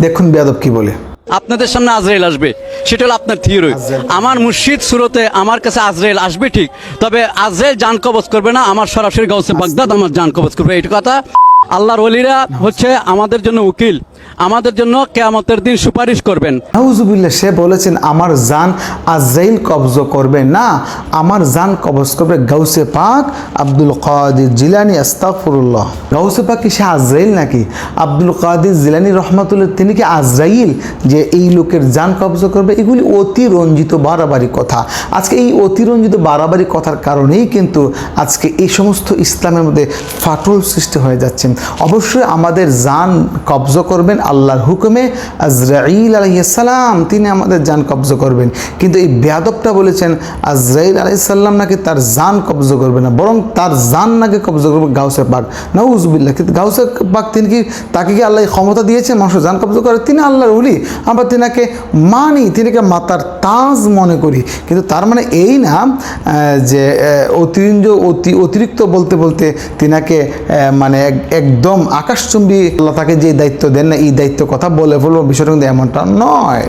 দেখুন বেয়াদব কি বলে। আপনাদের সামনে আজরাইল আসবে, সেটা হলো আপনার থিওরি। আমার মুর্শিদ সুরতে আমার কাছে আজরাইল আসবে ঠিক, তবে আজরাইল জান কবজ করবে না, আমার সরাসরি গাউসে বাগদাদ আমার জান কবজ করবে, এই কথা। আল্লাহর ওলিরা হচ্ছে আমাদের জন্য উকিল, আমাদের জন্য কিয়ামতের দিন সুপারিশ করবেন। নাউজুবিল্লাহ, সে বলেছেন আমার জান আজরাইল কবজ করবে না, আমার জান কবজ করবে গাউসে পাক আব্দুল কাদের জিলানী, আস্তাগফিরুল্লাহ। গাউসে পাক কি সে আজরাইল নাকি? আব্দুল কাদের জিলানী রহমাতুল্লাহ তিনি কি আজরাইল যে এই লোকের জান কবজ করবে? এগুলি অতিরঞ্জিত বাড়াবাড়ি কথা। আজকে এই অতিরঞ্জিত বাড়াবাড়ি কথার কারণেই কিন্তু আজকে এই সমস্ত ইসলামের মধ্যে ফাটল সৃষ্টি হয়ে যাচ্ছে। অবশ্যই আমাদের জান কবজ করবেন আল্লাহর হুকুমে, আজরাইল আলাইহিস সালাম তিনি আমাদের জান কবজ করবেন। কিন্তু এই বেয়াদবটা বলেছেন আজরাইল আলাইহিস সালাম নাকি তার জান কবজ করবে না, বরং তার জান নাকি কবজ করবে গাউসে পাক। নাউজুবিল্লাহ। কিন্তু গাউসে পাক তিনি কি, তাকে কি আল্লাহ ক্ষমতা দিয়েছেন মানুষের জান কবজ করে? তিনি আল্লাহর ওলি, আমরা তিনাকে মানি, তিনাকে মাতার তাজ মনে করি। কিন্তু তার মানে এই না যে অতিরিক্ত বলতে বলতে তিনাকে মানে একদম আকাশচুম্বী আল্লাহ তাকে যে দায়িত্ব দেন না, এই দায়িত্ব কথা বলে ফেলবো, বিষয়টা কিন্তু এমনটা নয়।